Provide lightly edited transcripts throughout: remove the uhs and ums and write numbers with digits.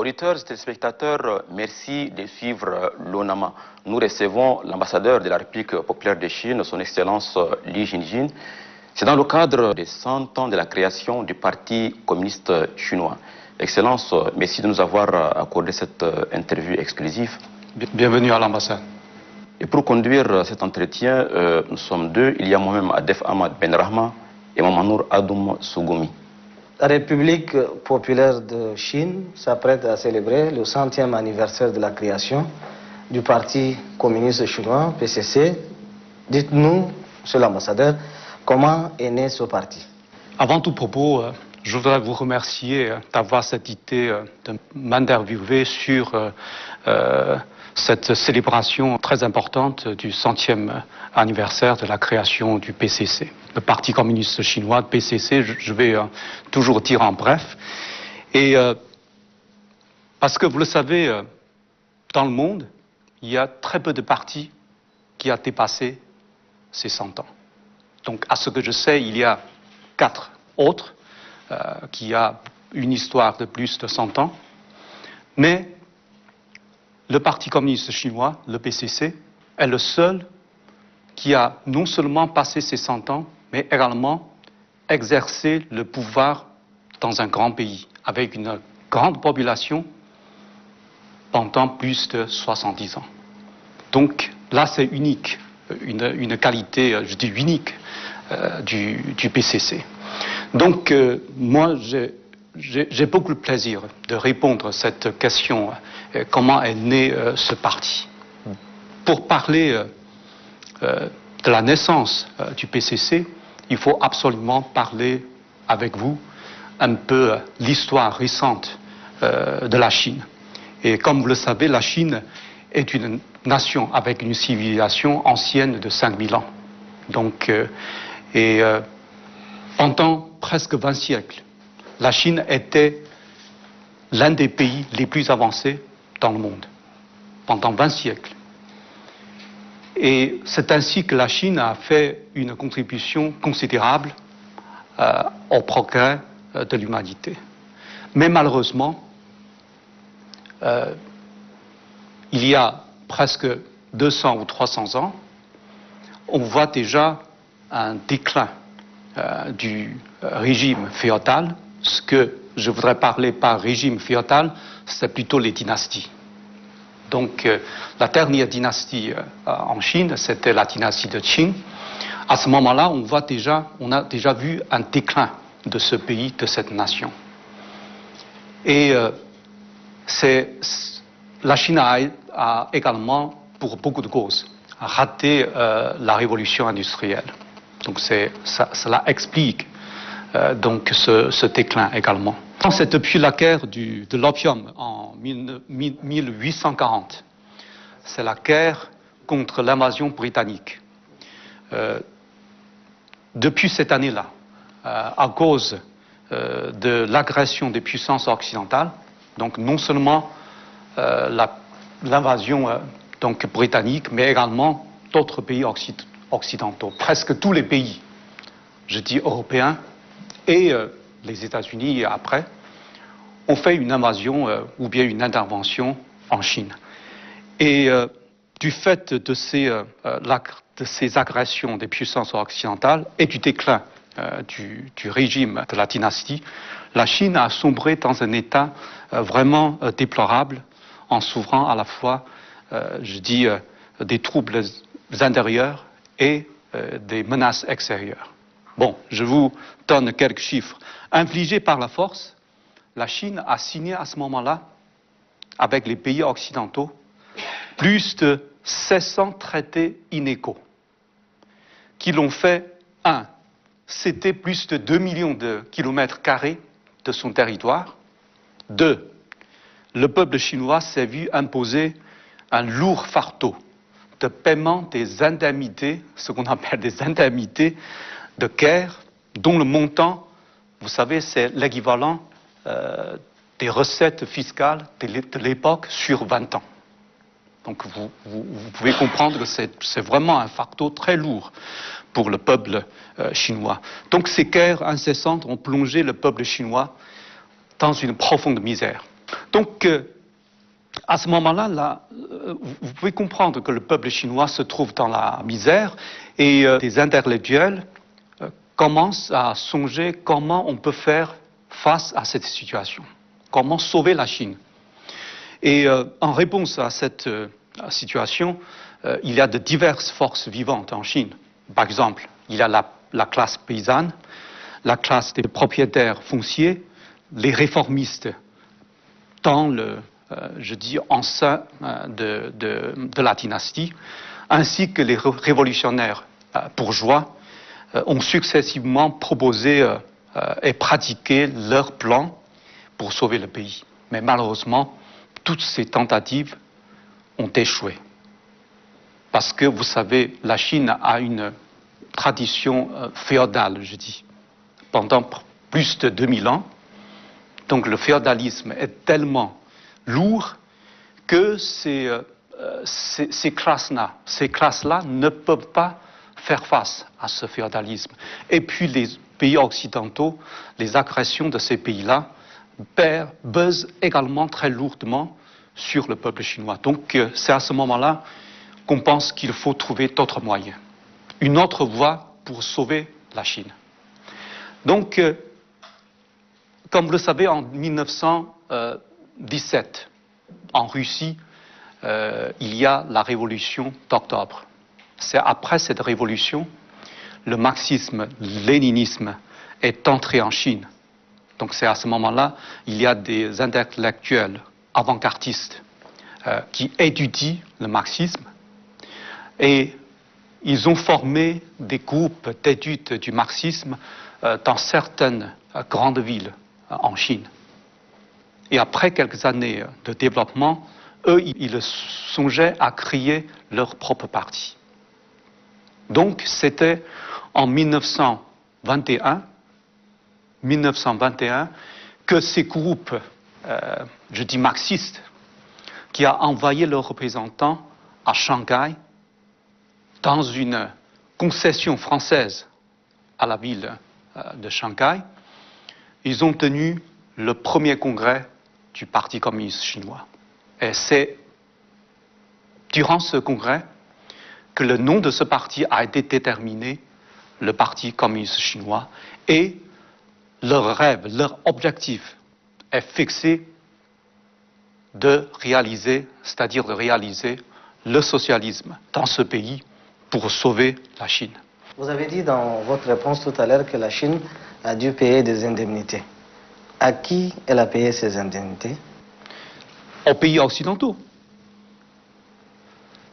auditeurs et téléspectateurs, merci de suivre l'ONAMA. Nous recevons l'ambassadeur de la République populaire de Chine, son Excellence Li Jingjin. C'est dans le cadre des 100 ans de la création du Parti communiste chinois. Excellence, merci de nous avoir accordé cette interview exclusive. Bienvenue à l'ambassade. Et pour conduire cet entretien, nous sommes deux. Il y a moi-même Adef Ahmad Benrahma et Mamanour Adoum Sougoumi. La République populaire de Chine s'apprête à célébrer le 100e anniversaire de la création du Parti communiste chinois, PCC. Dites-nous, monsieur l'ambassadeur, comment est né ce parti? Avant tout propos, je voudrais vous remercier d'avoir cette idée de m'interviewer sur cette célébration très importante du 100e anniversaire de la création du PCC. Le Parti communiste chinois, le PCC, je vais toujours dire en bref. Et parce que vous le savez, dans le monde, il y a très peu de partis qui ont dépassé ces 100 ans. Donc, à ce que je sais, il y a 4 autres qui ont une histoire de plus de 100 ans. Mais le Parti communiste chinois, le PCC, est le seul qui a non seulement passé ses 100 ans, mais également exercé le pouvoir dans un grand pays, avec une grande population pendant plus de 70 ans. Donc là, c'est unique, une qualité, je dis unique, du PCC. Donc moi, j'ai beaucoup de plaisir de répondre à cette question, comment est né ce parti. Pour parler de la naissance du PCC, il faut absolument parler avec vous un peu l'histoire récente de la Chine. Et comme vous le savez, la Chine est une nation avec une civilisation ancienne de 5000 ans. Donc, pendant presque 20 siècles, la Chine était l'un des pays les plus avancés dans le monde, pendant 20 siècles. Et c'est ainsi que la Chine a fait une contribution considérable au progrès de l'humanité. Mais malheureusement, il y a presque 200 ou 300 ans, on voit déjà un déclin du régime féodal. Ce que je voudrais parler par régime féodal, c'est plutôt les dynasties. Donc, la dernière dynastie en Chine, c'était la dynastie de Qing. À ce moment-là, on a déjà vu un déclin de ce pays, de cette nation. Et la Chine a également, pour beaucoup de causes, raté la révolution industrielle. Donc, cela explique donc ce déclin également. C'est depuis la guerre de l'opium en 1840. C'est la guerre contre l'invasion britannique. Depuis cette année-là, à cause de l'agression des puissances occidentales, donc non seulement l'invasion britannique, mais également d'autres pays occidentaux, presque tous les pays, je dis européens, et les États-Unis après, ont fait une invasion ou bien une intervention en Chine. Et du fait de ces agressions des puissances occidentales et du déclin du régime de la dynastie, la Chine a sombré dans un état vraiment déplorable, en souffrant à la fois, je dis, des troubles intérieurs et des menaces extérieures. Bon, je vous donne quelques chiffres. Infligés par la force, la Chine a signé à ce moment-là, avec les pays occidentaux, plus de 700 traités inégaux, qui l'ont fait, c'était plus de 2 millions de kilomètres carrés de son territoire. 2, le peuple chinois s'est vu imposer un lourd fardeau de paiement des indemnités, ce qu'on appelle des indemnités de guerre, dont le montant, vous savez, c'est l'équivalent des recettes fiscales de l'époque sur 20 ans. Donc vous pouvez comprendre que c'est vraiment un fardeau très lourd pour le peuple chinois. Donc ces guerres incessantes ont plongé le peuple chinois dans une profonde misère. Donc, à ce moment-là, vous pouvez comprendre que le peuple chinois se trouve dans la misère et des intellectuels commencent à songer comment on peut faire face à cette situation, comment sauver la Chine. Et en réponse à cette situation, il y a de diverses forces vivantes en Chine. Par exemple, il y a la classe paysanne, la classe des propriétaires fonciers, les réformistes dans le, je dis, en sein de la dynastie, ainsi que les révolutionnaires bourgeois ont successivement proposé et pratiqué leurs plans pour sauver le pays. Mais malheureusement, toutes ces tentatives ont échoué. Parce que, vous savez, la Chine a une tradition féodale, je dis, pendant plus de 2000 ans. Donc le féodalisme est tellement lourd que ces classes-là ne peuvent pas faire face à ce féodalisme. Et puis les pays occidentaux, les agressions de ces pays-là pèsent également très lourdement sur le peuple chinois. Donc c'est à ce moment-là qu'on pense qu'il faut trouver d'autres moyens, une autre voie pour sauver la Chine. Donc, comme vous le savez, en 1917, en Russie, il y a la révolution d'octobre. C'est après cette révolution, le marxisme-léninisme est entré en Chine. Donc c'est à ce moment-là, il y a des intellectuels avant-gardistes qui étudient le marxisme et ils ont formé des groupes d'études du marxisme dans certaines grandes villes en Chine. Et après quelques années de développement, eux, ils songeaient à créer leur propre parti. Donc c'était en 1921 que ces groupes, je dis marxistes, qui a envoyé leurs représentants à Shanghai dans une concession française à la ville de Shanghai. Ils ont tenu le premier congrès du Parti communiste chinois. Et c'est durant ce congrès que le nom de ce parti a été déterminé, le Parti communiste chinois, et leur rêve, leur objectif est fixé de réaliser, c'est-à-dire de réaliser le socialisme dans ce pays pour sauver la Chine. Vous avez dit dans votre réponse tout à l'heure que la Chine a dû payer des indemnités. À qui elle a payé ces indemnités? Aux pays occidentaux.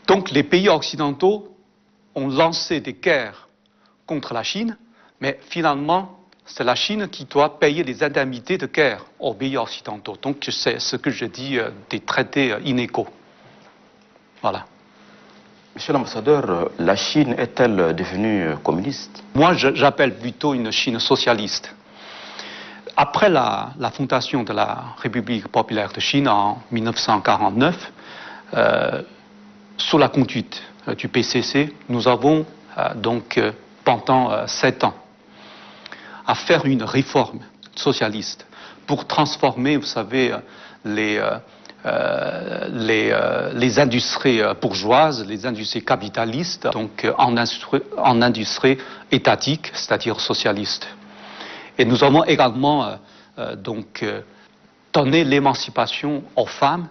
Donc les pays occidentaux ont lancé des guerres contre la Chine, mais finalement, c'est la Chine qui doit payer les indemnités de guerre aux pays occidentaux. Donc c'est ce que je dis des traités inégaux. Voilà. Monsieur l'ambassadeur, la Chine est-elle devenue communiste? Moi, j'appelle plutôt une Chine socialiste. Après la fondation de la République populaire de Chine en 1949, sous la conduite du PCC, nous avons donc pendant 7 ans à faire une réforme socialiste pour transformer, vous savez, les industries bourgeoises, les industries capitalistes, donc en industrie étatique, c'est-à-dire socialiste. Et nous avons également donné l'émancipation aux femmes.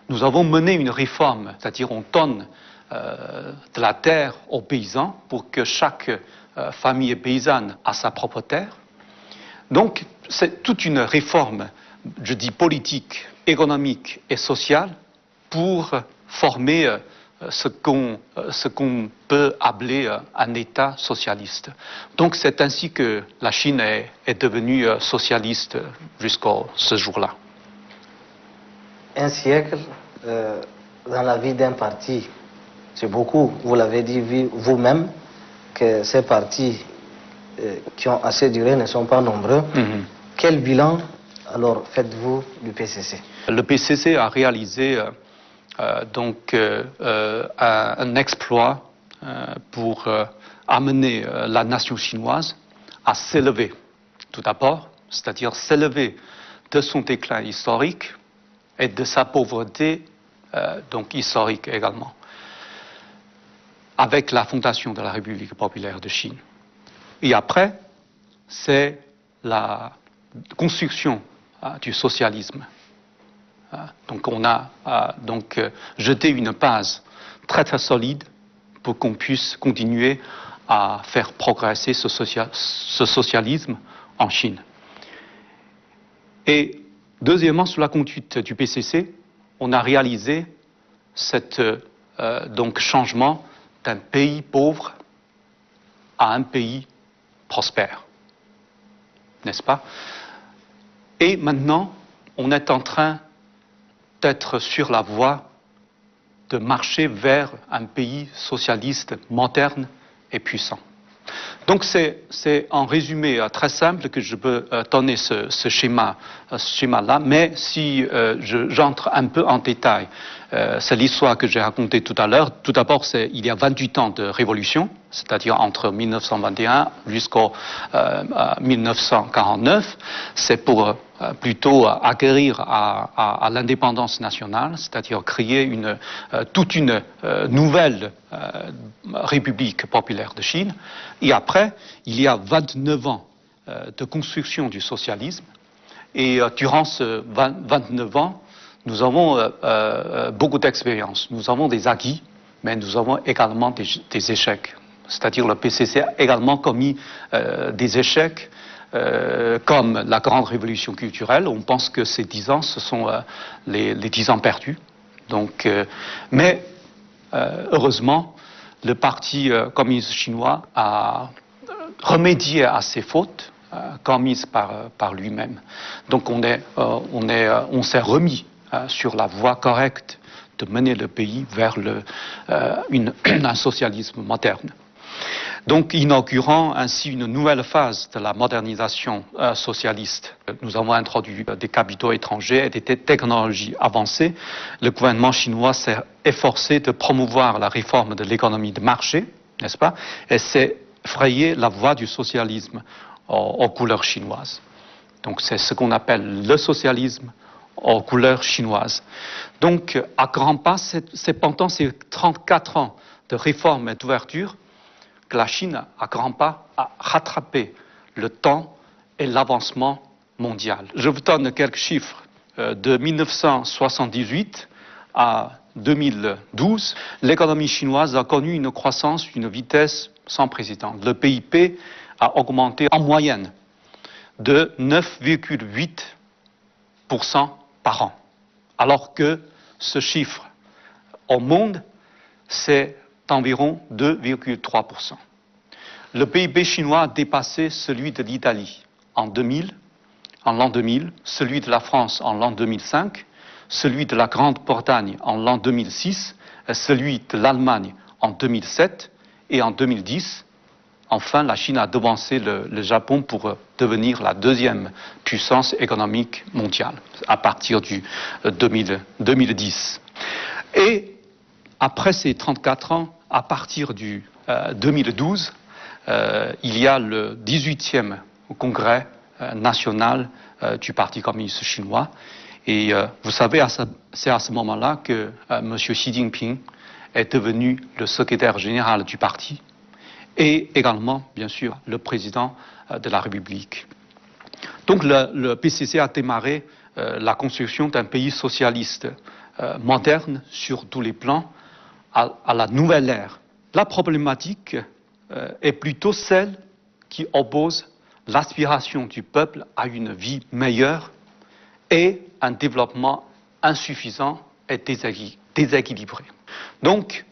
Nous avons mené une réforme, c'est-à-dire on donne de la terre aux paysans pour que chaque famille paysanne a sa propre terre. Donc c'est toute une réforme, je dis politique, économique et sociale pour former ce qu'on peut appeler un État socialiste. Donc c'est ainsi que la Chine est devenue socialiste jusqu'à ce jour-là. Un siècle dans la vie d'un parti, c'est beaucoup. Vous l'avez dit vous-même que ces partis qui ont assez duré ne sont pas nombreux. Mm-hmm. Quel bilan alors faites-vous du PCC? Le PCC a réalisé un exploit pour amener la nation chinoise à s'élever, tout d'abord, c'est-à-dire s'élever de son déclin historique et de sa pauvreté donc historique également, avec la fondation de la République populaire de Chine. Et après, c'est la construction du socialisme. Donc on a jeté une base très très solide pour qu'on puisse continuer à faire progresser ce socialisme en Chine. Et deuxièmement, sous la conduite du PCC, on a réalisé cet changement d'un pays pauvre à un pays prospère, n'est-ce pas? Et maintenant, on est en train d'être sur la voie de marcher vers un pays socialiste moderne et puissant. Donc c'est en résumé très simple que je peux donner ce schéma-là, mais si j'entre un peu en détail, c'est l'histoire que j'ai racontée tout à l'heure. Tout d'abord, il y a 28 ans de révolution, c'est-à-dire entre 1921 jusqu'en 1949. C'est pour plutôt acquérir à l'indépendance nationale, c'est-à-dire créer toute une nouvelle République populaire de Chine. Et après, il y a 29 ans de construction du socialisme. Et durant ces 29 ans, nous avons beaucoup d'expérience. Nous avons des acquis, mais nous avons également des échecs. C'est-à-dire le PCC a également commis des échecs comme la grande révolution culturelle. On pense que ces 10 ans, ce sont les 10 ans perdus. Donc, mais heureusement, le Parti communiste chinois a remédié à ces fautes commises par lui-même. Donc on s'est remis sur la voie correcte de mener le pays vers un socialisme moderne. Donc, inaugurant ainsi une nouvelle phase de la modernisation socialiste. Nous avons introduit des capitaux étrangers et des technologies avancées. Le gouvernement chinois s'est efforcé de promouvoir la réforme de l'économie de marché, n'est-ce pas, et s'est frayé la voie du socialisme aux couleurs chinoises. Donc, c'est ce qu'on appelle le socialisme aux couleurs chinoises. Donc, à grands pas, c'est pendant ces 34 ans de réforme et d'ouverture que la Chine, à grands pas, a rattrapé le temps et l'avancement mondial. Je vous donne quelques chiffres. De 1978 à 2012, l'économie chinoise a connu une croissance, une vitesse sans précédent. Le PIB a augmenté en moyenne de 9,8% par an. Alors que ce chiffre au monde, c'est d'environ 2,3%. Le PIB chinois a dépassé celui de l'Italie en l'an 2000, celui de la France en l'an 2005, celui de la Grande-Bretagne en l'an 2006, celui de l'Allemagne en 2007 et en 2010. Enfin, la Chine a devancé le Japon pour devenir la deuxième puissance économique mondiale à partir du 2010. Et après ces 34 ans, à partir du 2012, il y a le 18e congrès national du Parti communiste chinois. Et vous savez, c'est à ce moment-là que M. Xi Jinping est devenu le secrétaire général du parti et également, bien sûr, le président de la République. Donc le PCC a démarré la construction d'un pays socialiste moderne sur tous les plans, à la nouvelle ère. La problématique est plutôt celle qui oppose l'aspiration du peuple à une vie meilleure et un développement insuffisant et déséquilibré. Donc,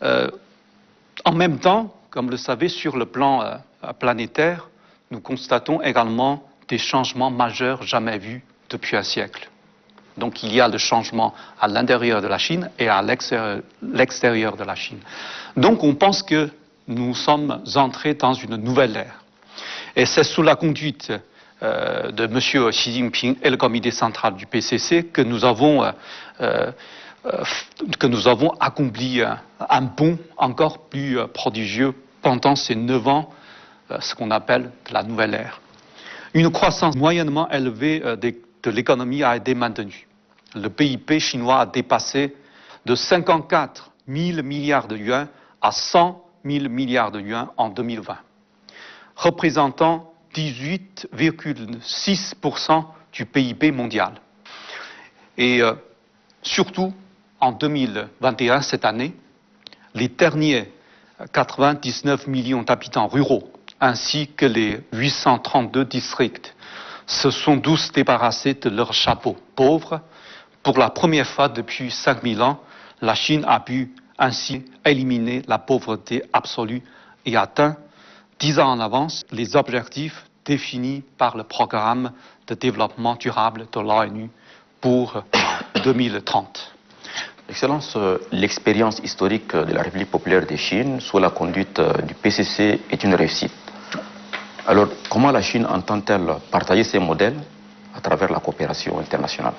en même temps, comme vous le savez, sur le plan planétaire, nous constatons également des changements majeurs jamais vus depuis un siècle. Donc il y a le changement à l'intérieur de la Chine et à l'extérieur de la Chine. Donc on pense que nous sommes entrés dans une nouvelle ère. Et c'est sous la conduite de M. Xi Jinping et le comité central du PCC que nous avons accompli un bond encore plus prodigieux pendant ces 9 ans, ce qu'on appelle la nouvelle ère. Une croissance moyennement élevée de l'économie a été maintenu. Le PIB chinois a dépassé de 54 000 milliards de yuans à 100 000 milliards de yuans en 2020, représentant 18,6% du PIB mondial. Et surtout, en 2021, cette année, les derniers 99 millions d'habitants ruraux, ainsi que les 832 districts, se sont tous débarrassés de leur chapeau pauvre. Pour la première fois depuis 5000 ans, la Chine a pu ainsi éliminer la pauvreté absolue et atteint, 10 ans en avance, les objectifs définis par le programme de développement durable de l'ONU pour 2030. Excellence, l'expérience historique de la République populaire de Chine sous la conduite du PCC est une réussite. Alors, comment la Chine entend-elle partager ces modèles à travers la coopération internationale?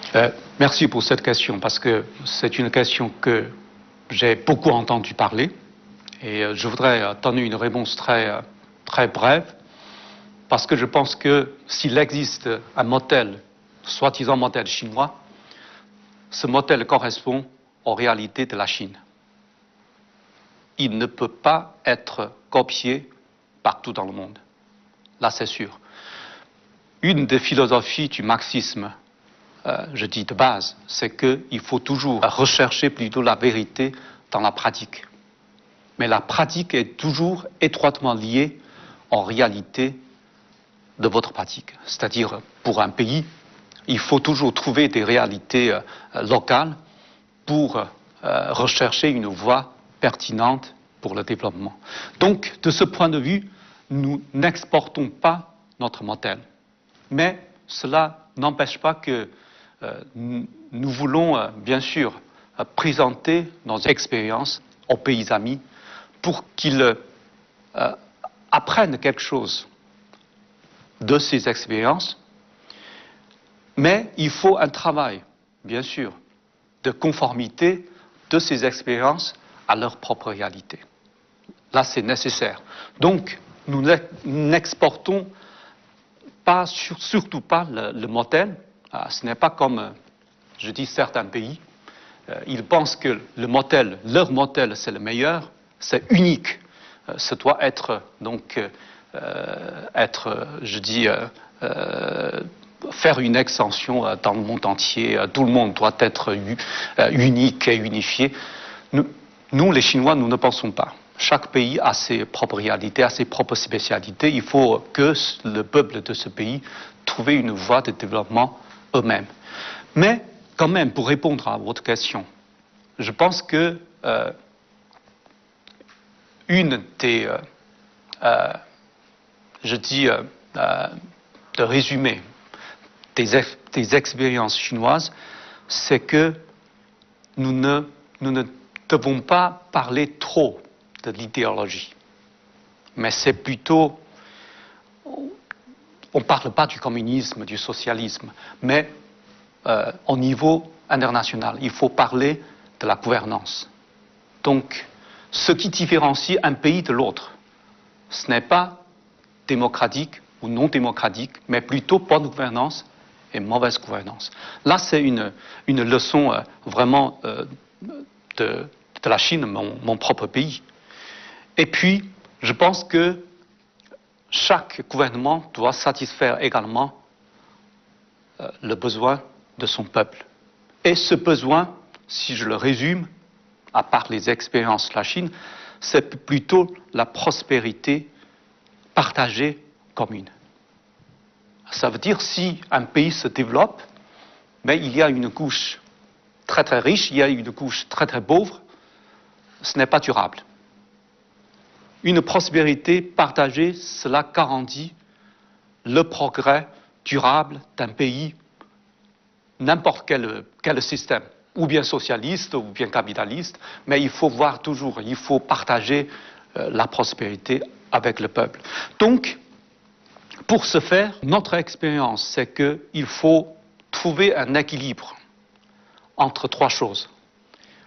Merci pour cette question, parce que c'est une question que j'ai beaucoup entendu parler. Et je voudrais donner une réponse très brève, parce que je pense que s'il existe un modèle, soi-disant modèle chinois, ce modèle correspond aux réalités de la Chine. Il ne peut pas être copié partout dans le monde. Là, c'est sûr. Une des philosophies du marxisme, je dis de base, c'est qu'il faut toujours rechercher plutôt la vérité dans la pratique. Mais la pratique est toujours étroitement liée en réalité de votre pratique. C'est-à-dire, pour un pays, il faut toujours trouver des réalités locales pour rechercher une voie pertinente pour le développement. Donc, de ce point de vue, nous n'exportons pas notre modèle. Mais cela n'empêche pas que nous voulons, bien sûr, présenter nos expériences aux pays amis pour qu'ils apprennent quelque chose de ces expériences. Mais il faut un travail, bien sûr, de conformité de ces expériences à leur propre réalité. Là, c'est nécessaire. Donc, nous n'exportons pas, surtout pas le modèle. Ce n'est pas comme, je dis, certains pays. Ils pensent que le modèle, leur modèle, c'est le meilleur, c'est unique. Ça doit être, donc, je dis, faire une extension dans le monde entier. Tout le monde doit être unique et unifié. Nous, les Chinois, nous ne pensons pas. Chaque pays a ses propres réalités, a ses propres spécialités. Il faut que le peuple de ce pays trouve une voie de développement eux-mêmes. Mais, quand même, pour répondre à votre question, je pense que une des, je dis, de résumé des expériences chinoises, c'est que nous ne devons pas parler trop de l'idéologie. Mais c'est plutôt, on ne parle pas du communisme, du socialisme, mais au niveau international, il faut parler de la gouvernance. Donc, ce qui différencie un pays de l'autre, ce n'est pas démocratique ou non démocratique, mais plutôt bonne gouvernance et mauvaise gouvernance. Là, c'est une leçon vraiment de la Chine, mon propre pays. Et puis, je pense que chaque gouvernement doit satisfaire également le besoin de son peuple. Et ce besoin, si je le résume, à part les expériences de la Chine, c'est plutôt la prospérité partagée commune. Ça veut dire si un pays se développe, mais il y a une couche très très riche, il y a une couche très très pauvre, ce n'est pas durable. Une prospérité partagée, cela garantit le progrès durable d'un pays, n'importe quel système, ou bien socialiste, ou bien capitaliste, mais il faut voir toujours, il faut partager la prospérité avec le peuple. Donc, pour ce faire, notre expérience, c'est qu'il faut trouver un équilibre entre trois choses.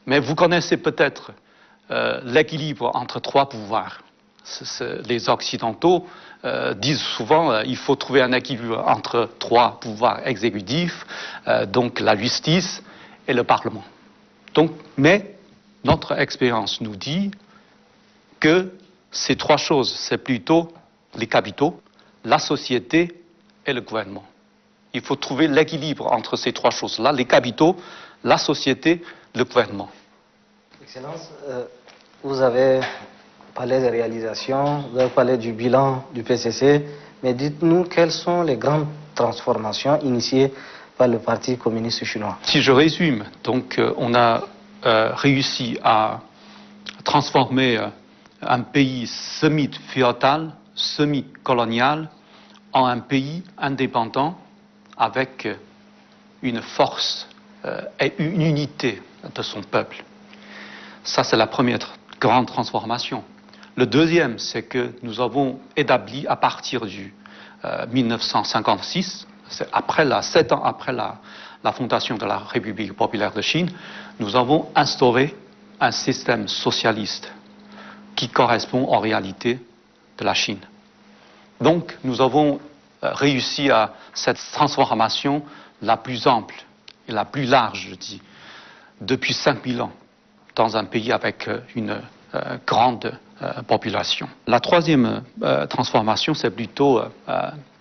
Mais vous connaissez peut-être l'équilibre entre trois pouvoirs. les Occidentaux disent souvent il faut trouver un équilibre entre trois pouvoirs exécutifs, donc la justice et le Parlement. Donc, mais notre expérience nous dit que ces trois choses, c'est plutôt les capitaux, la société et le gouvernement. Il faut trouver l'équilibre entre ces trois choses-là, les capitaux, la société, le gouvernement. Excellence, vous avez parlé des réalisations, vous avez parlé du bilan du PCC, mais dites-nous quelles sont les grandes transformations initiées par le Parti communiste chinois. Si je résume, donc on a réussi à transformer un pays semi-féodal, semi-colonial, en un pays indépendant avec une force et une unité de son peuple. Ça, c'est la première grande transformation. Le deuxième, c'est que nous avons établi à partir du 1956, c'est 7 ans après la fondation de la République populaire de Chine, nous avons instauré un système socialiste qui correspond en réalité de la Chine. Donc, nous avons réussi à cette transformation la plus ample et la plus large, je dis, depuis 5000 ans, dans un pays avec une grande population. La troisième transformation, c'est plutôt,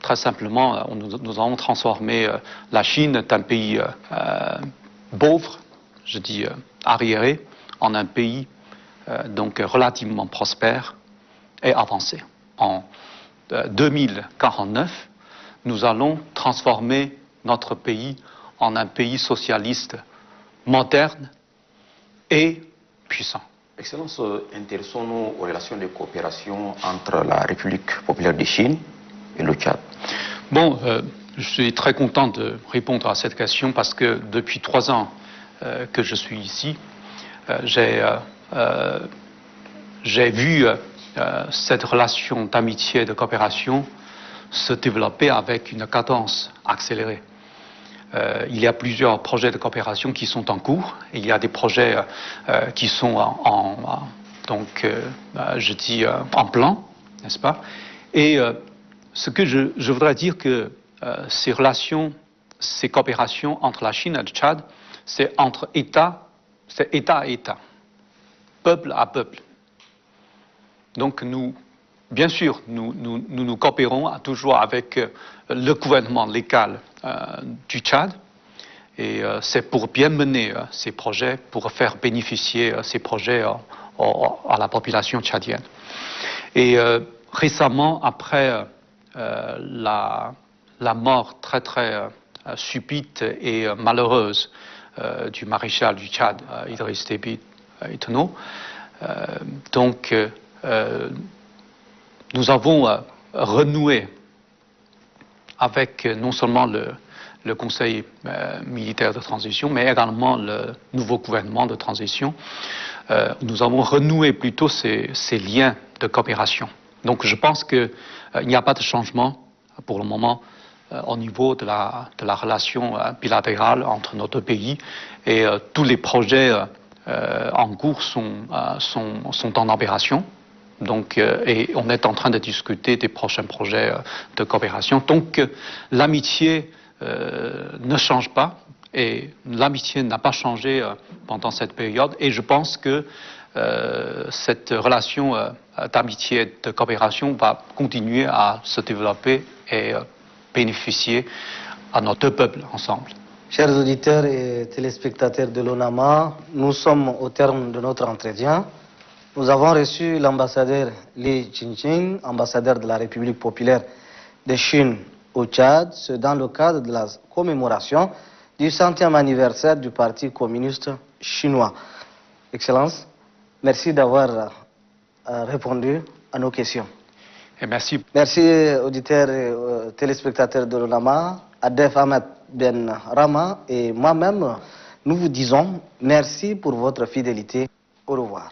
très simplement, nous avons transformé la Chine d'un pays pauvre, je dis arriéré, en un pays donc relativement prospère et avancé. En 2049, nous allons transformer notre pays en un pays socialiste moderne et puissant. Excellence, intéressons-nous aux relations de coopération entre la République populaire de Chine et le Tchad. Bon, je suis très content de répondre à cette question parce que depuis 3 ans que je suis ici, j'ai vu cette relation d'amitié et de coopération se développer avec une cadence accélérée. Il y a plusieurs projets de coopération qui sont en cours. Il y a des projets qui sont en plan, n'est-ce pas? Et ce que je voudrais dire que ces relations, ces coopérations entre la Chine et le Tchad, c'est entre États, c'est État à État, peuple à peuple. Donc bien sûr, nous coopérons toujours avec le gouvernement légal du Tchad et c'est pour bien mener ces projets, pour faire bénéficier ces projets à la population tchadienne. Et récemment, après la mort très subite et malheureuse du maréchal du Tchad, Idriss Déby Itno, donc nous avons renoué avec non seulement le Conseil militaire de transition, mais également le nouveau gouvernement de transition. Nous avons renoué plutôt ces liens de coopération. Donc je pense qu'il n'y a pas de changement pour le moment au niveau de la relation bilatérale entre nos deux pays et tous les projets en cours sont en opération. Donc, et on est en train de discuter des prochains projets de coopération. Donc, l'amitié ne change pas et l'amitié n'a pas changé pendant cette période. Et je pense que cette relation d'amitié et de coopération va continuer à se développer et bénéficier à nos deux peuples ensemble. Chers auditeurs et téléspectateurs de l'ONAMA, nous sommes au terme de notre entretien. Nous avons reçu l'ambassadeur Li Jingjing, ambassadeur de la République populaire de Chine au Tchad, dans le cadre de la commémoration du 100e anniversaire du Parti communiste chinois. Excellence, merci d'avoir répondu à nos questions. Et merci. Merci auditeurs et téléspectateurs de l'ONAMA, Adef Ahmed Ben Rama et moi-même, nous vous disons merci pour votre fidélité. Au revoir.